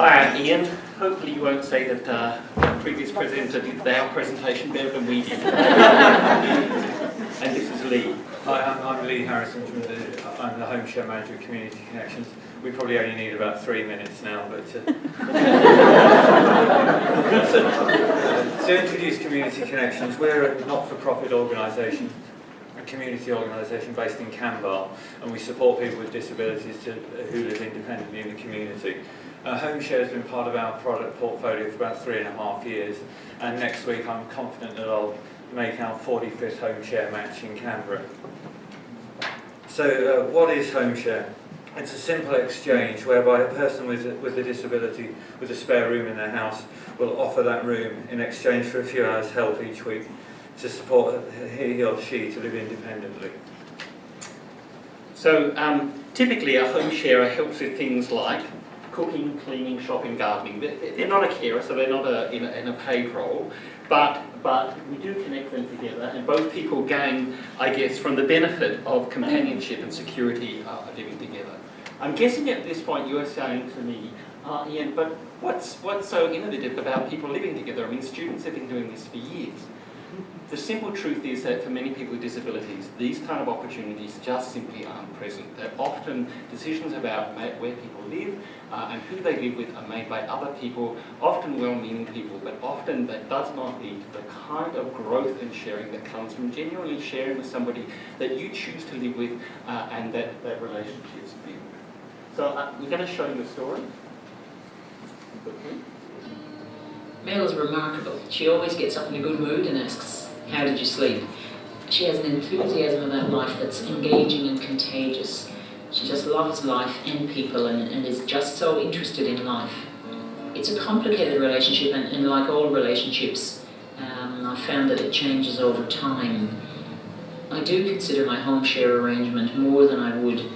Hi, I'm Ian. Hopefully you won't say that the previous presenter did their presentation better than we did. And this is Lee. Hi, I'm Lee Harrison from I'm the Homeshare Manager of Community Connections. We probably only need about 3 minutes now, but to introduce Community Connections, we're a not-for-profit organisation, a community organisation based in Canberra, and we support people with disabilities who live independently in the community. Homeshare has been part of our product portfolio for about 3.5 years, and next week I'm confident that I'll make our 45th Homeshare match in Canberra. So what is Homeshare? It's a simple exchange whereby a person with a disability with a spare room in their house will offer that room in exchange for a few hours help each week to support he or she to live independently. So typically a home sharer helps with things like cooking, cleaning, shopping, gardening. They're not a carer, so they're not in a paid role, but we do connect them together, and both people gain, I guess, from the benefit of companionship and security living together. I'm guessing at this point you are saying to me, Ian, but what's so innovative about people living together? I mean, students have been doing this for years. The simple truth is that for many people with disabilities, these kind of opportunities just simply aren't present. They're often decisions about where people live and who they live with are made by other people, often well-meaning people, but often that does not lead to the kind of growth and sharing that comes from genuinely sharing with somebody that you choose to live with and that relationships build. So we're going to show you a story. Mel is remarkable. She always gets up in a good mood and asks, "How did you sleep?" She has an enthusiasm about life that's engaging and contagious. She just loves life and people and is just so interested in life. It's a complicated relationship, and like all relationships, I found that it changes over time. I do consider my home share arrangement more than I would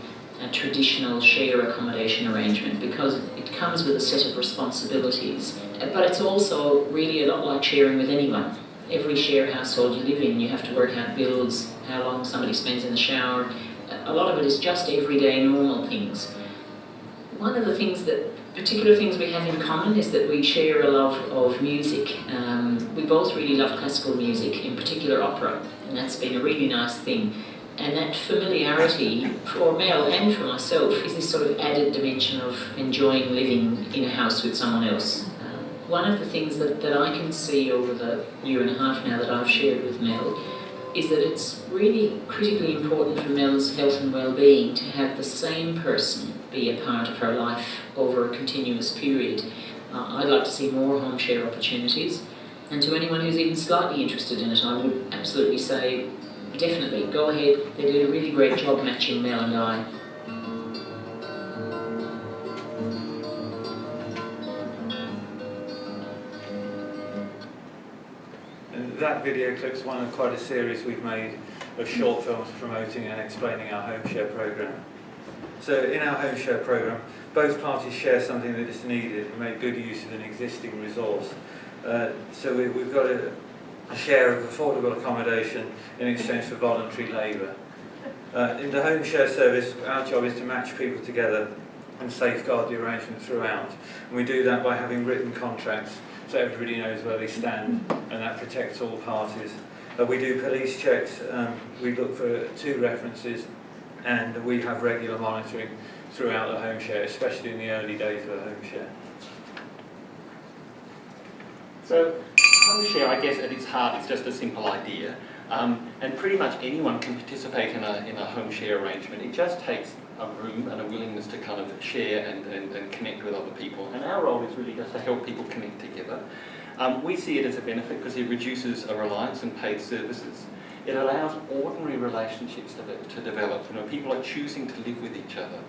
a traditional share accommodation arrangement, because it comes with a set of responsibilities, but it's also really a lot like sharing with anyone. Every share household you live in, you have to work out bills, how long somebody spends in the shower. A lot of it is just everyday normal things. One of the particular things we have in common is that we share a love of music. We both really love classical music, in particular opera, and that's been a really nice thing. And that familiarity for Mel and for myself is this sort of added dimension of enjoying living in a house with someone else. One of the things that I can see over the 1.5 years now that I've shared with Mel is that it's really critically important for Mel's health and well-being to have the same person be a part of her life over a continuous period. I'd like to see more home share opportunities, and to anyone who's even slightly interested in it, I would absolutely say, definitely, go ahead. They did a really great job matching Mel and I. That video clip's one of quite a series we've made of short films promoting and explaining our Homeshare programme. So in our Homeshare programme, both parties share something that is needed and make good use of an existing resource. So we've got a share of affordable accommodation in exchange for voluntary labour. In the Homeshare service, our job is to match people together and safeguard the arrangement throughout. And we do that by having written contracts so everybody knows where they stand, and that protects all parties. We do police checks, we look for 2 references, and we have regular monitoring throughout the Homeshare, especially in the early days of a Homeshare. So home share, I guess, at its heart, is just a simple idea, and pretty much anyone can participate in a home share arrangement. It just takes a room and a willingness to kind of share and connect with other people. And our role is really just to help people connect together. We see it as a benefit because it reduces a reliance on paid services. It allows ordinary relationships to develop. You know, people are choosing to live with each other.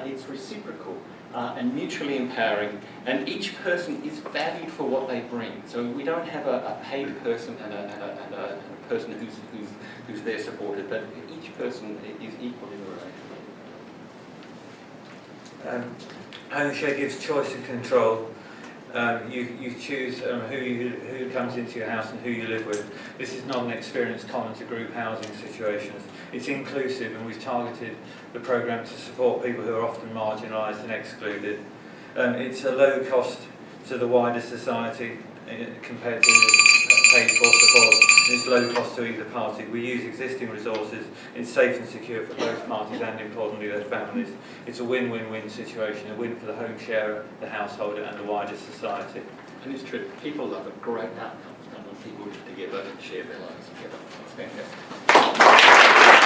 It's reciprocal and mutually empowering, and each person is valued for what they bring. So we don't have a paid person and a person who's there supported, but each person is equal in the relationship. Homeshare gives choice and control. You choose who comes into your house and who you live with. This is not an experience common to group housing situations. It's inclusive, and we've targeted the programme to support people who are often marginalised and excluded. It's a low cost to the wider society compared to paid for support. It's low cost to either party. We use existing resources. It's safe and secure for both parties and, importantly, their families. It's a win-win-win situation, a win for the home sharer, the householder and the wider society. And it's true, people love it. Great outcomes come when people live together and share their lives together. It's fantastic.